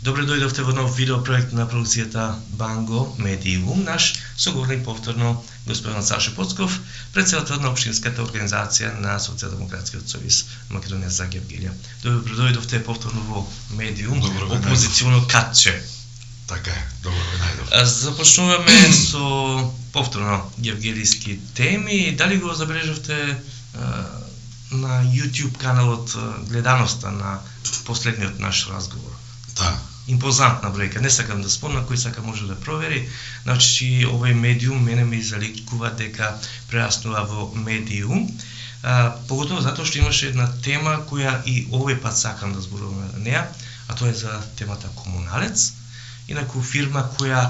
Добре дојдовте во нов видеопроект на продукцијата Банго Медиум. Наш соговорник повторно господин Саше Поцков, председател на општинската организација на Социјалдемократскиот сојуз Македонија за Гевгелија. Добре дојдовте повторно во Медиум, опозиционо катче. Така е, добро ве најдов. Започнуваме со повторно гевгелиски теми. Дали го забележавте на YouTube каналот гледаноста на последниот наш разговор? Да. Импозантна бројка, не сакам да спомнам, кој сака може да провери. Значи, овој медиум мене ми заликува дека прераснува во медиум. Поготово затоа што имаше една тема која и овој пат сакам да зборуваме на неа, а тоа е за темата комуналец. Инаку фирма која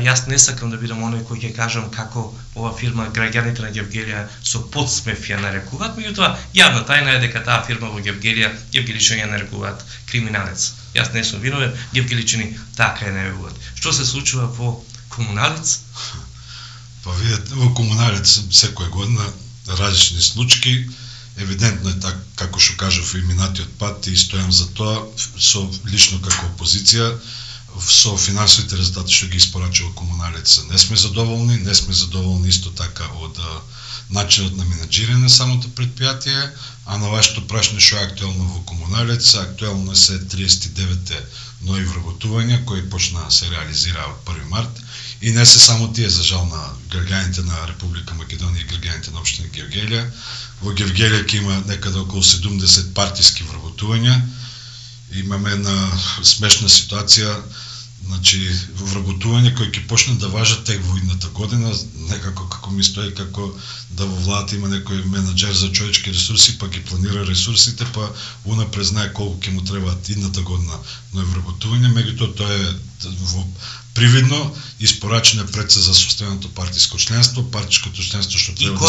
јас не сакам да бидам оној кој ќе кажам како ова фирма граѓаните на Гевгелија со подсмев ја нарекуваат, меѓутоа јавна тајна е дека таа фирма во Гевгелија, гевгеличани ја нарекуваат криминалец. Јас не сум виновен, гевгеличани така ја нарекуваат. Што се случува во комуналец? Па видете, во комуналец секоја година различни случаи. Евидентно е така, како што кажав и минатиот пат, и стојам за тоа, со лично како опозиција, со финансовите резултати што ги испорачува комуналец не сме задоволни исто така од начинот на менаџирање на самото предпријатие, а на вашето прашање што е актуелно во комуналец, актуелно се 39 нови вработувања кои почна да се реализира од 1 март и не се само тие за жал на граѓаните на Република Македонија и граѓаните на општина Гевгелија. Во Гевгелија ќе има некаде околу 70 партиски вработувања. Имаме една смешна ситуација, значи вработување кои ќе почнат да важат тек во идната година, некако како ми стои како да во владата има некој менаџер за човечки ресурси, па ги планира ресурсите, па унапред знае колку ќе му требаат идната година нови вработувања, меѓутоа тоа е во привидно испорачено пред се за состојаното партиско членство, партиското членство што треба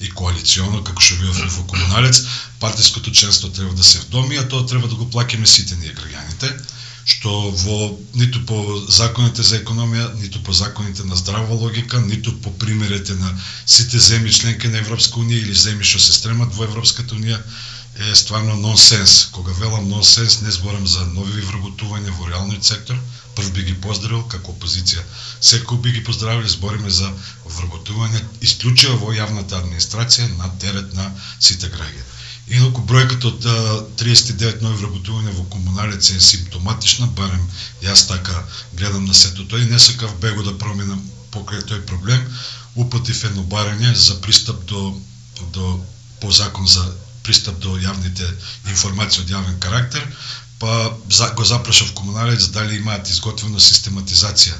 и коалиционо, како што било во комуналец, партиското членство треба да се вдоми, а тоа треба да го плаќаме сите ние граѓаните, што во ниту по законите за економија, ниту по законите на здрава логика, ниту по примерите на сите земји членки на Европска унија или земји што се стремат во Европската унија е стварно нонсенс. Кога велам нонсенс, не зборам за нови вработувања во реалниот сектор. Прв би ги поздравил како опозиција. Секој би ги поздравили, збориме за вработување исклучиво во јавната администрација на терет на сите граѓани. Инаку бројката од 39 нови вработувања во комуналец е симптоматична, барем јас така гледам на сето тоа и не сакав бего да променам покрај тој проблем. Упатив едно барање за пристап по закон за пристап до јавните информации од јавен карактер, па го запрашав комуналец дали имаат изготвена систематизација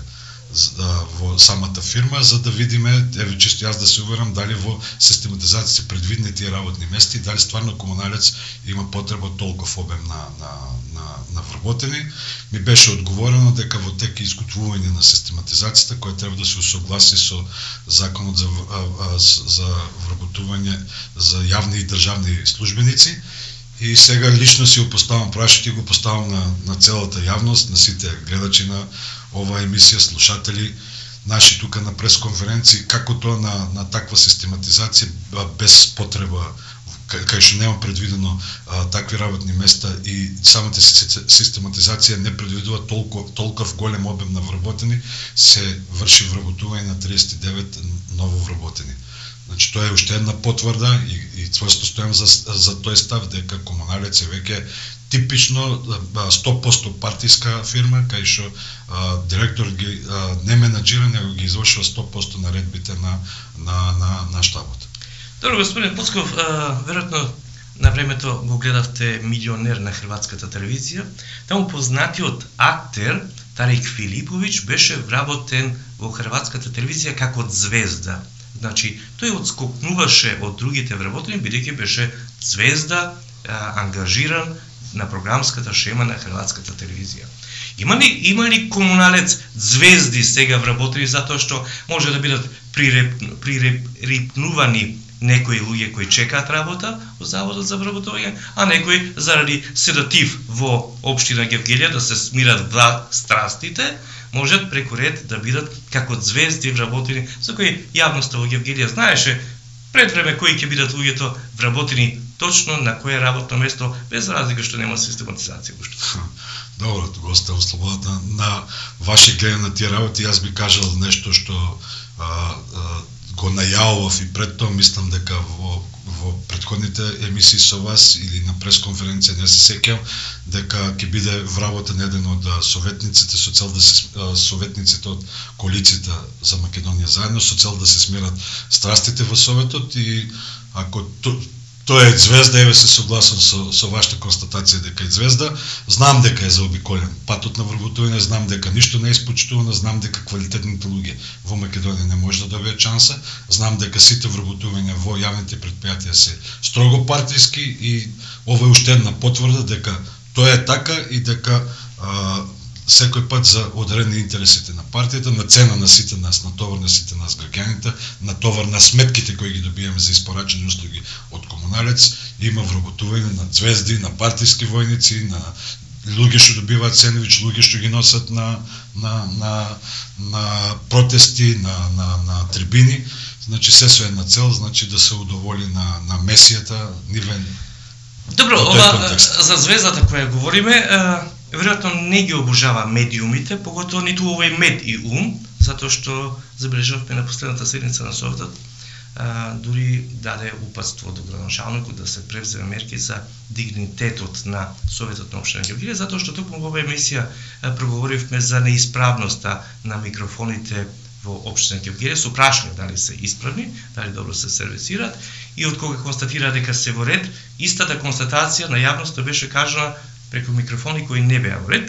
во самата фирма, за да видиме, еве чисто јас да се уверам дали во систематизација се предвидени тие работни места и дали стварно комуналец има потреба толков обем на вработени. Ми беше одговорено дека во тек изготвување на систематизацијата која треба да се усогласи со законот за вработување за јавни и државни службеници. И сега лично си го поставам прашање и го поставам на целата јавност, на сите гледачи на оваа емисија, слушатели, наши тука на пресконференции, како тоа на таква систематизација без потреба кај што нема предвидено такви работни места и самата систематизација не предвидува толков голем обем на вработени, се врши вработување на 39 ново вработени. Значи, тоа е уште една потврда и цврсто стојам за тој став дека Комуналец е веќе типично 100% партиска фирма, кај што директор ги не менаџира, него ги извршува 100% наредбите на штабот. Добро, господин Поцков, веројатно на времето го гледавте Милионер на хрватската телевизија. Таму познатиот актер Тарик Филиповиќ беше вработен во хрватската телевизија како звезда. Значи, тој отскокнуваше од другите вработени, бидејќи беше звезда, ангажиран на програмската шема на хрватската телевизија. Има ли Комуналец звезди сега вработени затоа што може да бидат пририпнувани некои луѓе кои чекаат работа во Заводот за вработување, а некои заради седатив во општина Гевгелија да се смират страстите, можат преку ред да бидат како звезди вработени, за кои јавноста во Гевгелија знаеше пред време кои ќе бидат луѓето вработени точно на кое работно место, без разлика што нема систематизација уште. Добро, го оставам слободата на ваше гледање на тие работи. Јас би кажал нешто што го најавував и пред тоа, мислам дека во претходните емисии со вас или на пресконференција не се сеќавам дека ќе биде вработен еден од советниците со цел да се советниците од коалицијата за Македонија заедно со цел да се смират страстите во Советот и ако тоа е звезда, еве се согласам со вашата констатација дека е звезда, знам дека е заобиколен патот на вработување, знам дека ништо не е испочитувано, знам дека квалитетните луѓе во Македонија не може да добијат шанса, знам дека сите вработувања во јавните претпријатија се строго партиски и ова е уште една потврда дека тоа е така и дека секој пат за одредени интересите на партијата, на цена на сите нас, на товар на сите нас граѓаните, на товар на сметките кои ги добиваме за испорачени услуги од Комуналец, има вработување на звезди, на партиски војници, на луѓе што добиваат сендвич, луѓе што ги носат на протести, на трибини, значи се со една цел, значи да се удоволи на месијата, нивен. Добро, ова за звездата која говориме, веројатно не ги обожава медиумите, поготово ниту овој медиум, затоа што забележавме на последната седница на Советот, дури даде упатство до градоначалникот да се превземе мерки за дигнитетот на Советот на општина Гевгелија, затоа што токму во оваа емисија проговоривме за неисправноста на микрофоните во општина Гевгелија, со прашање дали се исправни, дали добро се сервисираат, и од кога констатира дека се во ред, истата констатација на јавноста беше кажана преку микрофони кои не беа во ред.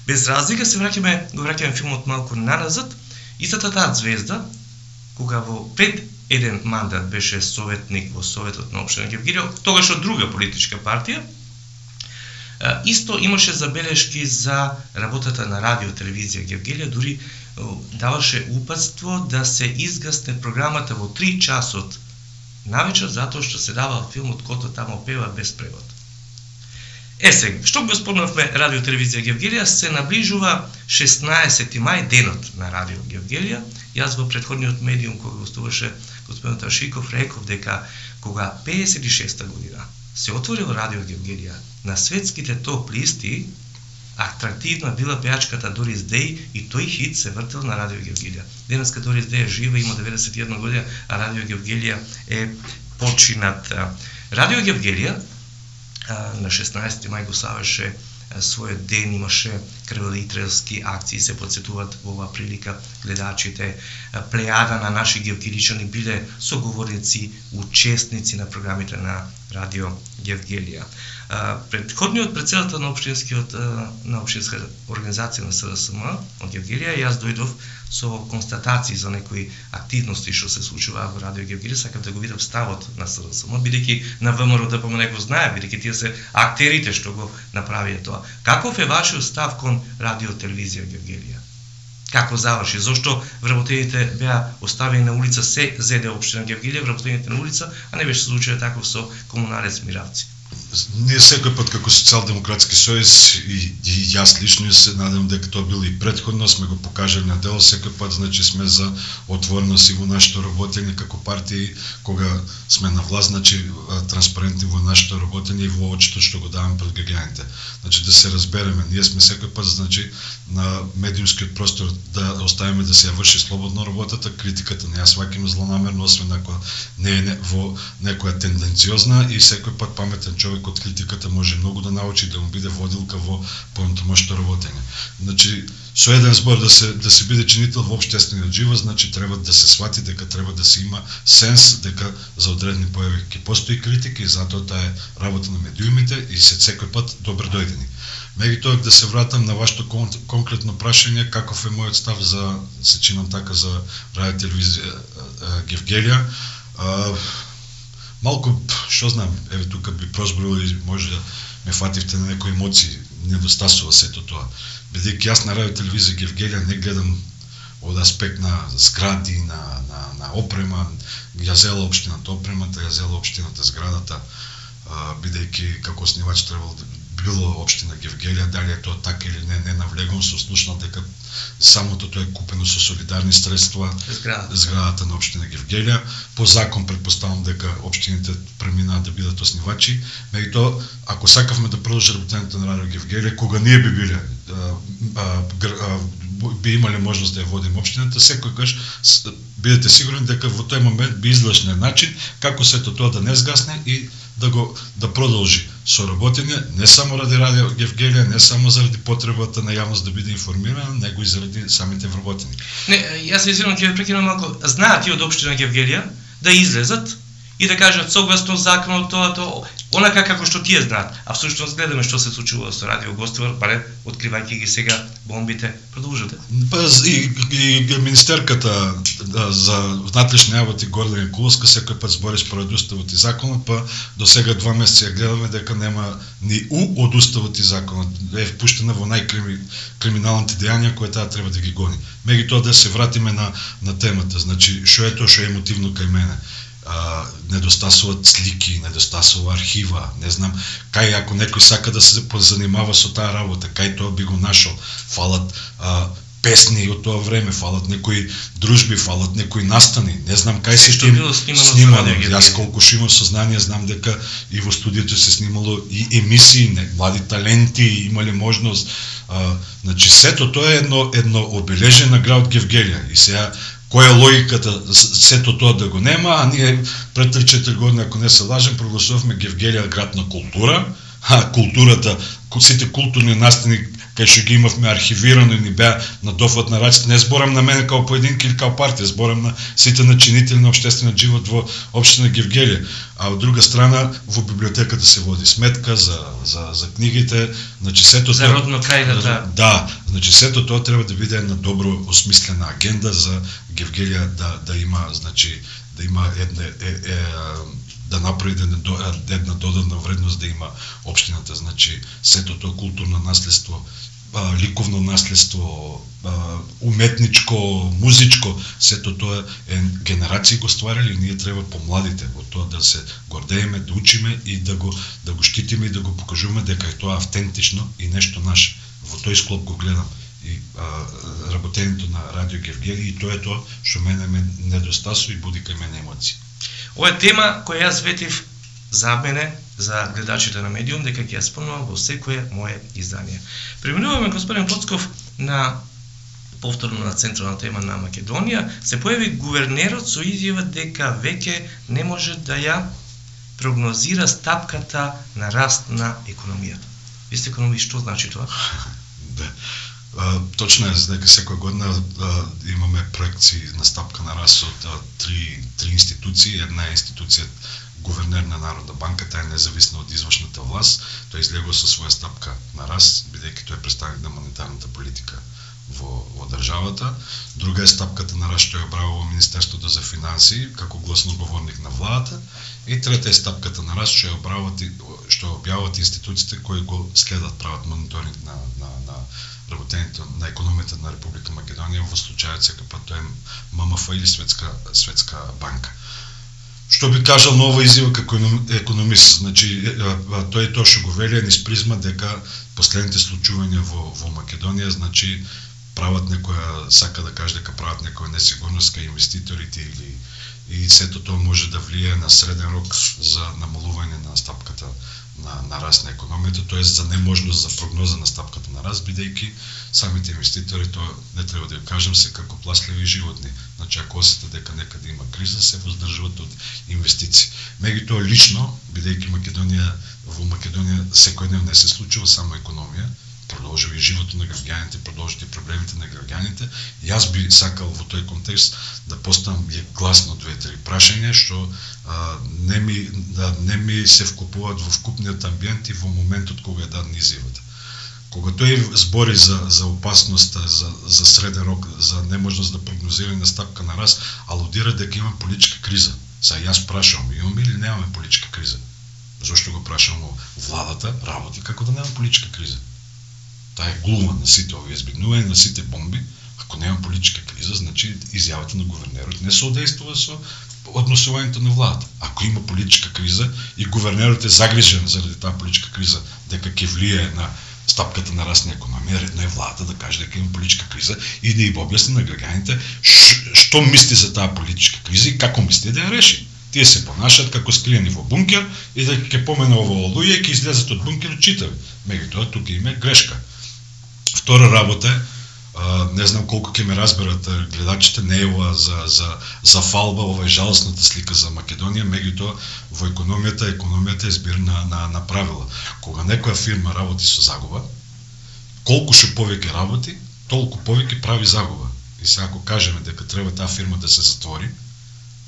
Без разлика се го враќаме филмот малку наназад. Истата таа звезда, кога во пред еден мандат беше советник во Советот на општина Гевгелија, тогаш од друга политичка партија, исто имаше забелешки за работата на радио телевизија Гевгелија, дури даваше упатство да се изгасне програмата во 3 часот навечер, затоа што се давал филмот Кото тамо пева без превод. Сега, што го спомнавме радио телевизија Гевгелија, се наближува 16 мај, денот на радио Гевгелија. Јас во претходниот медиум кога гостуваше господин Ташиков реков дека кога 56-та година се отворило радио Гевгелија, на светските топ листи атрактивна била пејачката Дорис Деј и тој хит се вртел на радио Гевгелија. Денеска Дорис Деј е жива, има 91 година, а радио Гевгелија е починат. Радио Гевгелија на 16 мај го славеше својот ден, имаше крвелитрелски акции, се подсетуваат во оваа прилика гледачите. Плејада на наши гевгеличани биле соговорници, учесници на програмите на радио Гевгелија. Предходниот председател на општинска организација на СДСМ од Гевгелија, јас дојдов со констатации за некои активности што се случува во радио Гевгелија, сакав да го видам ставот на СДСМ, бидејќи на ВМРО ДПМН не го знае, бидејќи тие се актерите што го направија тоа. Каков е вашиот став кон радио телевизија Гевгелија? Како заврши? Зошто вработените беа оставени на улица, се зеде општина Гевгелија, вработените на улица, а не беше случај таков со Комуналец Миравци? ние секој пат како Социјалдемократски сојуз и јас лично се надевам дека тоа било и претходно, сме го покажали на дело, секој пат значи сме за отвореност и во нашето работење како партии, кога сме на власт, значи транспарентни во нашето работење и во очито што го даваме пред граѓаните. Значи да се разбереме, ние сме секој пат значи на медиумскиот простор да оставиме да се ја врши слободно работата, критиката не ја сваќаме злонамерно, освен ако не е во некоја тенденциозна, и секој пат паметен човек од критиката може многу да научи, да му биде водилка во понатамошното работење. Значи, со еден збор да се биде чинител во општествениот живот, значи треба да се свати дека треба да се има сенс дека за одредени појави ќе постои критика и затоа таа е работа на медиумите и секој пат добро дојдени. Меѓутоа да се вратам на вашето конкретно прашање, каков е мојот став за, се чинам така, за радио телевизија Гевгелија. Малку, што знам, еве тука би прозборил и може да ме фативте на некои емоции, недостасува сето тоа. Бидејќи јас на радио телевизија Гевгелија не гледам од аспект на згради, на опрема, ја зела општината опремата, ја зела општината зградата, бидејќи како оснивач требало било општина Гевгелија, дали е тоа така или не навлегувам, со слушнал дека самото тоа е купено со солидарни средства, зградата на општина Гевгелија. По закон предпоставам дека општините преминаат да бидат оснивачи. Меѓутоа, ако сакавме да продолжи работењето на радио Гевгелија, кога ние би имале можност да ја водим општината, секогаш бидете сигурни дека во тој момент би излез на начин како сето тоа да не сгасне и да продолжи со работење, не само ради радио Гевгелија, не само заради потребата на јавност да биде информирана, него и заради самите вработени. Не, јас извинувам, ќе ве прекинам малку. Знаат и од општина Гевгелија да излезат и да кажат согласно законот тоа, онака како што тие знаат. А всушност гледаме што се случува со радио Гостивар, баре откривајќи ги сега бомбите, продолжете. И министерката за внатрешни работи Гордан Јанкуловска секој пат збори според уставот и законот, па до сега 2 месеца ја гледаме дека нема ни од уставот и законот, е впуштена во најкриминалните дејања кои таа треба да ги гони. Меѓутоа да се вратиме на темата, значи што е тоа што е емотивно кај мене. Недостасуваат слики, недостасува архива, не знам, кај ако некој сака да се позанимава со таа работа, кај тоа би го нашол. Фалат песни од тоа време, фалат некои дружби, фалат некои настани, не знам кај се што било снимано. Јас колку шо имам сознание, знам дека и во студиото се снимало и емисии, млади таленти имале можност. Значи сето тоа е едно обележена град Гевгелија и сега која е логиката сето тоа да го нема, а ние пред 3-4 години, ако не се лажем, прогласувавме Гевгелија град на култура, културата, сите културни настани кај што ги имавме архивирано и ни беа на дофат на раците, не зборам на мене као поединки или као партија, зборам на сите начинители на општествениот живот во општина Гевгелија. А од друга страна, во библиотеката се води сметка за книгите, значи сето за родно крајната. Да, значи сето тоа треба да биде една добро осмислена агенда за Гевгелија да има, значи да има да направи една додадна вредност да има општината, значи сето тоа културно наследство, ликовно наследство, уметничко, музичко, сето тоа генерации го стварали и ние треба помладите од тоа да се гордееме, да учиме и да го штитиме и да го покажуваме дека е тоа автентично и нешто наше. Во тој склоп го гледам и работењето на радио Гевгелија и тоа е тоа што мене ме недостасува и буди кај мене емоции. Ова е тема која јас ветив за мене, за гледачите на Медиум, дека ќе ја спомнувам во секое мое издание. Преминуваме, господин Поцков, на повторно на централна тема на Македонија. Се појави гувернерот со изјава дека веќе не може да ја прогнозира стапката на раст на економијата. Ви сте економист, што значи тоа? Точно е, дека секоја година имаме проекции на стапка на раст од три институции. Една е институција гувернер на Народна банка, таа е независна од извршната власт, тој излегува со своја стапка на раст, бидејќи тој е представник на монетарната политика во државата. Друга е стапката на раст што ја обравува Министерството за финансии како гласноговорник на владата. И трета е стапката на раст што објавуваат институциите кои го следат, прават мониторинг на работењето на економијата на Република Македонија, во случајот секој пат тоа е ММФ или Светска банка. што би кажал нова изјава како економист. Значи, тој што го вели низ призма дека последните случувања во Македонија, значи, прават некоја, сака да каже дека прават некоја несигурност кај инвеститорите и сето тоа може да влие на среден рок за намалување на стапката на раст на економијата, тоест за неможност за прогноза на стапката на раст, бидејќи самите инвеститори, тоа не треба да ја кажем, се како пласливи животни. Значи, ако осетат дека некаде има криза, се воздржуват од инвестиции. Меѓутоа лично, бидејќи во Македонија секојдневно не се случува само економија, продолжува и животот на граѓаните, продолжат и проблемите на граѓаните. Јас би сакал во тој контекст да поставам гласно 2-3 прашања што не ми се вкупуваат во вкупниот амбиент и во моментот кога е дадена изјавата. Кога тој збори за опасноста, за среден рок, за неможност да прогнозира на стапка на раст, алудира дека има политичка криза. Сега јас прашувам, имаме или немаме политичка криза? Зошто го прашувам владата, работи како да нема политичка криза? Таа е глума на сите овие избегнување на сите бомби. Ако нема политичка криза, значи изјавата на гувернерот не соодействува со односувањето на владата. Ако има политичка криза и гувернерот е загрижен заради таа политичка криза дека ќе влие на стапката на раст на економија, редно е владата да каже дека има политичка криза и да им објасни на граѓаните што мисли за таа политичка криза и како мисли да ја реши. Тие се понашаат како скриени во бункер и дека ќе помена ово луѓе и ќе излезат од бункерот читави. Меѓутоа тука има грешка. Втора работа е, не знам колку ќе ме разберат гледачите, не е ова за фалба, ова е жалостната слика за Македонија, меѓутоа во економијата е збир на правила. Кога некоја фирма работи со загуба, колку ше повеќе работи, толку повеќе прави загуба. И сега ако кажеме дека треба таа фирма да се затвори,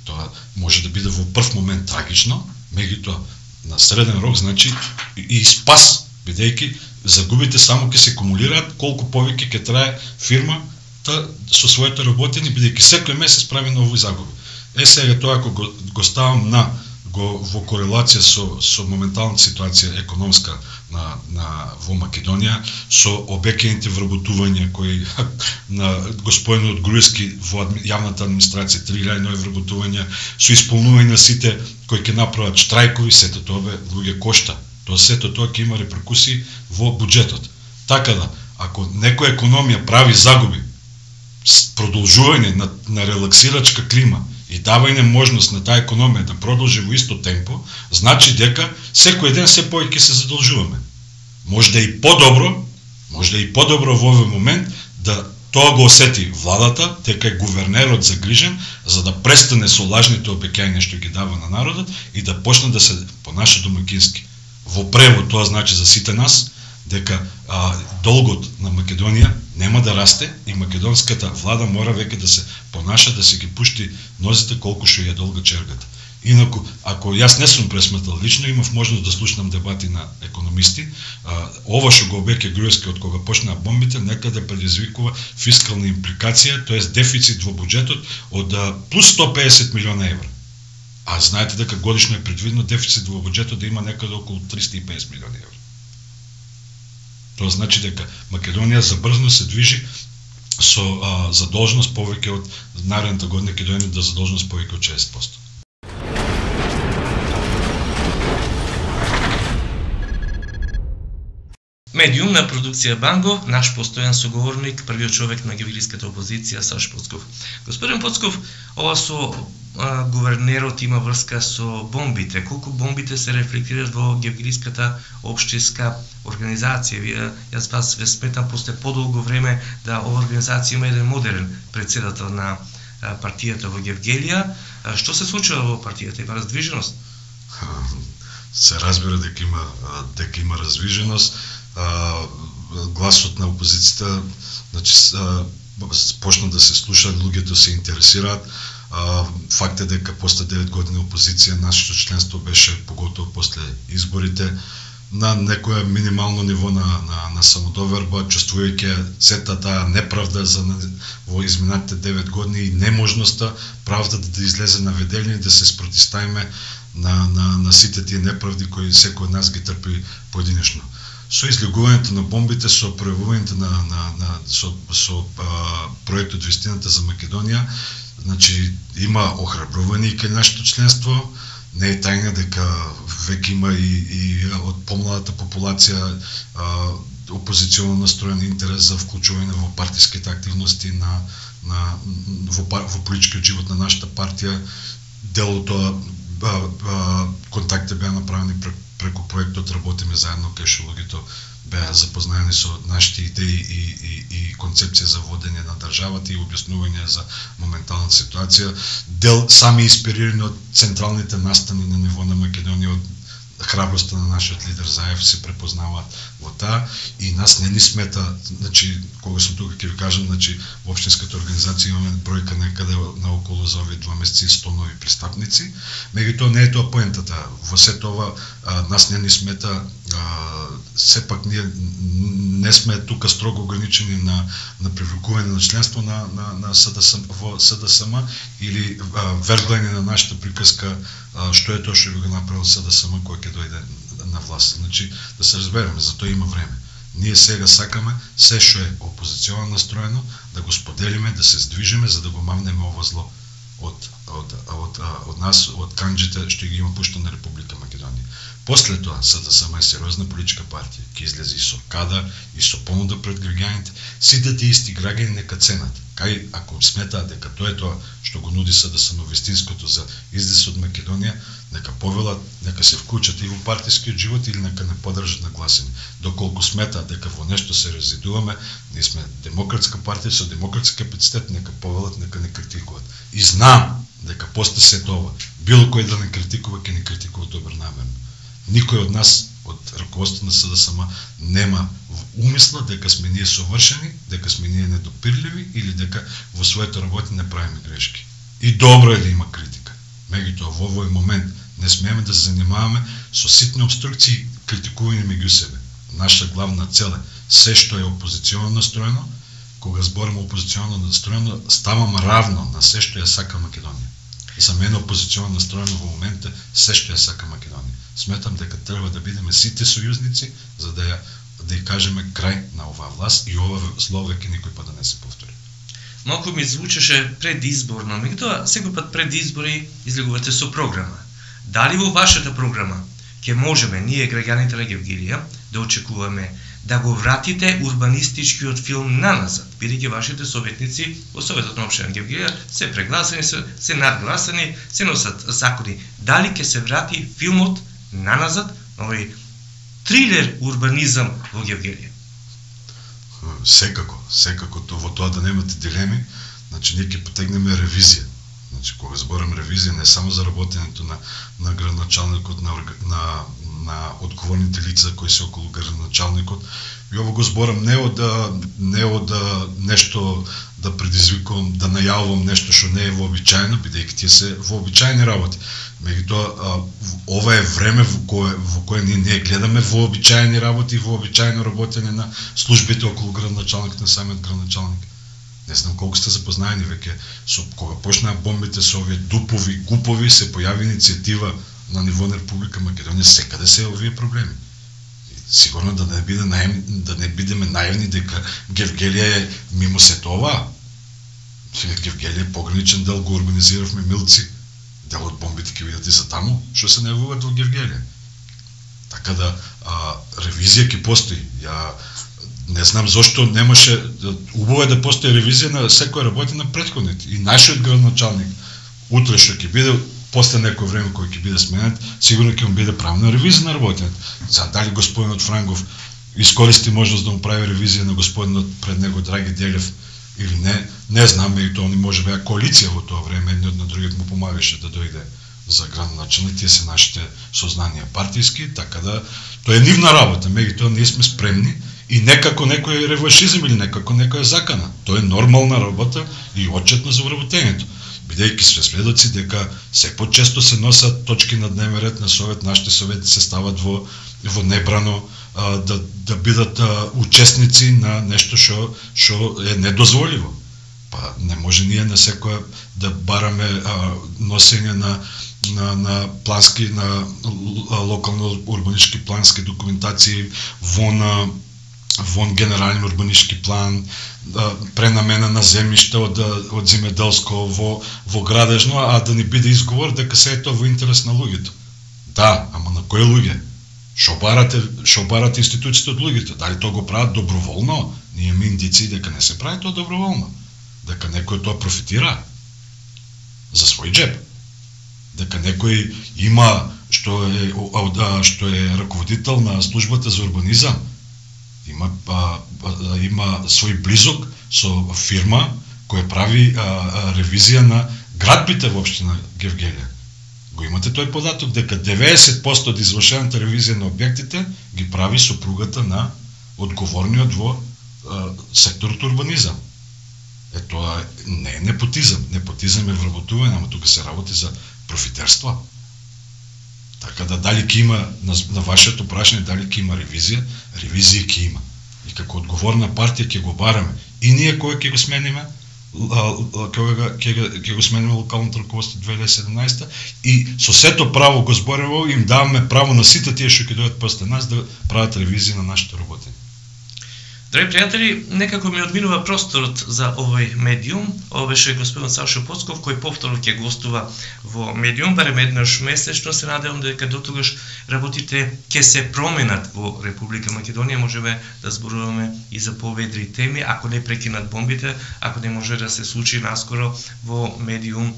тоа може да биде во прв момент трагично, меѓутоа на среден рок значи и спас, бидејќи загубите само ќе се кумулираат, колку повеќе ќе трае фирмата со своето работење, бидејќи секој месец прави нови загуби. Сега тоа ако го ставам во корелација со моменталната ситуација економска во Македонија, со обекените вработувања кои на господинот Груевски во јавната администрација 3.000 нови вработувања, со исполнување на сите кои ќе направат штрајкови, сето тоа луѓе кошта. Тоа сето тоа ќе има реперкусии во буџетот. Така да, ако некоја економија прави загуби, продолжување на релаксирачка клима и давање можност на таа економија да продолжи во исто темпо, значи дека секој ден се повеќе се задолжуваме. Може да и подобро во овој момент да тоа го осети владата, дека е гувернерот загрижен за да престане со лажните обеќања што ги дава на народот и да почне да се понаша домаќински. Во превод тоа значи за сите нас дека долгот на Македонија нема да расте и македонската влада мора веќе да се понаша, да се ги пушти нозите колку што е долга чергата. Инаку, ако јас не сум пресметал лично, имав можност да слушнам дебати на економисти, ова што го обеќе Груевски од кога почнаа бомбите, некаде предизвикува фискална импликација, тоест дефицит во буџетот од плюс 150 милиона евра. А знаете дека годишно е предвидено дефицит во буџетот да има некаде околу 350 милиони евра. Тоа значи дека Македонија забрзно се движи со задолженост повеќе од наредната година ќе дојде до задолженост повеќе од 60%. Медиум на продукција Банго, наш постојан соговорник, првиот човек на гевгелиската опозиција Саш Поцков. Господин Поцков, ова со гувернерот има врска со бомбите. Колку бомбите се рефлектираат во гевгелиската општинска организација? Јас вас ве сметам после подолго време да ова организација има еден модерен председател на партијата во Гевгелија. Што се случува во партијата? Има раздвиженост? Се разбира дека има раздвиженост. Гласот на опозицијата, значи, почна да се слушаат, луѓето се интересираат. Факт е дека после 9 години опозиција, нашето членство беше, поготово после изборите, на некоја минимално ниво на самодоверба, чувствувајќи сета таа неправда во изминатите 9 години и неможноста правдата да излезе на виделње и да се спротивставиме на сите тие неправди кои секој од нас ги трпи поединечно. Со излегувањето на бомбите, со пројавувањето со проектот Вистината за Македонија, значи има охрабрување кај нашето членство, не е тајна дека веќе има и од помладата популација опозиционно настроен интерес за вклучување во партиските активности во политичкиот живот на нашата партија. Дел од тоа контакти беа направени преку проектот Работиме заедно, кај што луѓето беа запознаени со нашите идеи и концепција за водење на државата и објаснување за моментална ситуација. Дел сами инспирирани од централните настани на ниво на Македонија, од храброста на нашиот лидер Заев се препознаваат во таа и нас не ни смета, значи кога сум тука ќе ви кажам, значи во општинската организација имаме бројка некаде наоколу за овие 2 месеци 100 нови пристапници. Меѓутоа не е тоа поентата. Во сето ова нас не ни смета, сепак ние не сме тука строго ограничени на привлекување на членство на СДСМ во СДСМ или верглање на нашата приказка што е тоа што би го направил СДСМ кој ќе дојде на власт. Значи, да се разбереме, за тоа има време. Ние сега сакаме се што е опозиционно настроено да го споделиме, да се здвижиме за да го мавнеме ова зло од нас, од канџите што ги има пуштено на Република Македонија. После тоа СДСМ е сериозна политичка партија, ќе излезе и со кадар и со понуда пред граѓаните, сите тие исти граѓани нека ценат. Кај ако сметаат дека тоа е тоа што го нуди СДСМ вистинското за излез од Македонија, нека повелат, нека се вклучат и во партискиот живот или нека не подржат на гласење. Доколку сметаат дека во нешто се резидуваме, ние сме демократска партија со демократски капацитет, нека повелат, нека не критикуваат. И знам дека после се тоа, било кој да не критикува, ќе не критикува добронамерно. Никој од нас, од раководството на СДСМ, нема умисла дека сме ние совршени, дека сме ние недопирливи или дека во своето работи не правиме грешки. И добро е да има критика. Меѓутоа во овој момент не смееме да се занимаваме со ситни обструкции, критикување меѓу себе. Наша главна цел е се што е опозиционно настроено, кога збориме опозиционно настроено, ставаме равно на се што ја сака Македонија. За мене опозиционно настроено во момента се што ја сака Македонија. Сметам дека треба да бидеме сите сојузници за да ја кажеме крај на оваа власт и ова зло веќе никој пат да не се повтори. Малку ми звучеше предизборно, меѓутоа секој пат пред избори излегувате со програма. Дали во вашата програма ќе можеме ние граѓаните на Гевгелија да очекуваме да го вратите урбанистичкиот филм наназад, бидејќи вашите советници во Советот на општина Гевгелија се прегласани, се надгласани, се носат закони. Дали ќе се врати филмот наназад на овој трилер урбанизам во Гевгелија? Секако во тоа да немате дилеми, значи ние ќе потегнеме ревизија. Значи кога зборам ревизија не само за работењето на градоначалникот, на одговорните лица кои се околу градоначалникот. И ово го зборам не од нешто да предизвикувам, да најавувам нешто што не е вообичаено, бидејќи тие се вообичаени работи. Меѓутоа ова е време во кое ние гледаме вообичаени работи и вообичаено работење на службите околу градоначалникот, на самиот градоначалник. Не знам колку сте запознаени веќе со кога почнаа бомбите со овие дупови, гупови, се појави иницијатива на ниво на Република Македонија, секаде се овие проблеми. Сигурно да не бидеме наивни дека Гевгелија е мимо се тоа. Гевгелија е пограничен дел, го урбанизиравме Милци. Дел од бомбите ќе видите за таму, што се најавуваат во Гевгелија. Така да ревизија ќе постои. Не знам зошто немаше, убаво е да постои ревизија на секој работи на претходните. И нашиот градоначалник утре што ќе биде, после некој време кој ќе биде сменет, сигурно ќе му биде правна ревизија на работењето. За дали господинот Франгов искористи можност да му прави ревизија на господинот пред него Драги Делев или не знам, и тоа не може беа коалиција во тоа време, едниот на другиот му помагаше да дојде за градоначалник, тие се нашите сознанија партиски, така да тоа е нивна работа, меѓутоа ние сме спремни и некако некој реваншизм или некако некоја закана. Тоа е нормална работа и отчетно за вработењето. Бидејќи сме сведоци дека се почесто се носат точки на дневен ред на совет, нашите совети се стават во небрано да бидат учесници на нешто што е недозволиво. Па не може ние на секоја да бараме носење на плански, на локално урбанички плански документации во на вон генерален урбанички план, пренамена на земјиште од земјоделско во градежно, а да не биде изговор дека се е тоа во интерес на луѓето. Да, ама на кои луѓе? Шо барат институциите од луѓето? Дали тоа го прават доброволно? Ние имаме индиции дека не се прави тоа доброволно. Дека некој тоа профитира за свој джеб. Дека некој има што е раководител на службата за урбанизам, има свој близок со фирма која прави ревизија на градбите во општина Гевгелија. Го имате тој податок дека 90% од извршената ревизија на објектите ги прави сопругата на одговорниот во секторот урбанизам. Тоа не е непотизам. Непотизам е вработување, ама тука се работи за профитерство. Така да дали ќе има, на вашето прашање, дали ќе има ревизија ќе има. И како одговорна партија ќе го бараме. И ние кој ќе го смениме, ќе го смениме локалното раководство 2017 и со сето право го зборево им даваме право на сите тие што ќе дојдат после нас да прават ревизија на нашите работи. Драги пријатели, некако ми одминува просторот за овој медиум. Ова беше господин Сашо Поцков, кој повторно ќе гостува во медиум, барем еднаш месечно. Се надевам дека дотогаш работите ќе се променат во Република Македонија. Можеме да зборуваме и за поведри теми, ако не прекинат бомбите, ако не може да се случи наскоро во медиум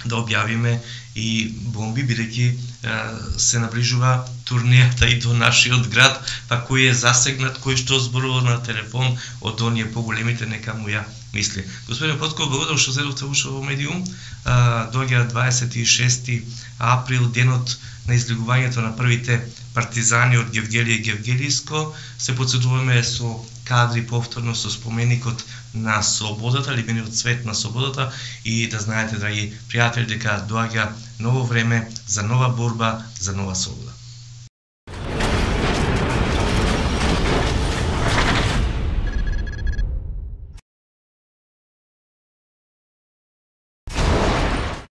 да објавиме и бомби, бидејќи се наближува турнејата и до нашиот град, па кој е засегнат, кој што зборува на телефон од оние поголемите, нека му ја мисли. Господин Потков, благодарам што седовте уште во медиум. Доаѓа 26 април, денот на излегувањето на првите партизани од Гевгелија и Гевгелиско. Се подсетуваме со кадри повторно со споменикот на слободата, либениот цвет на слободата, и да знаете, драги пријатели, дека доаѓа ново време за нова борба, за нова слобода.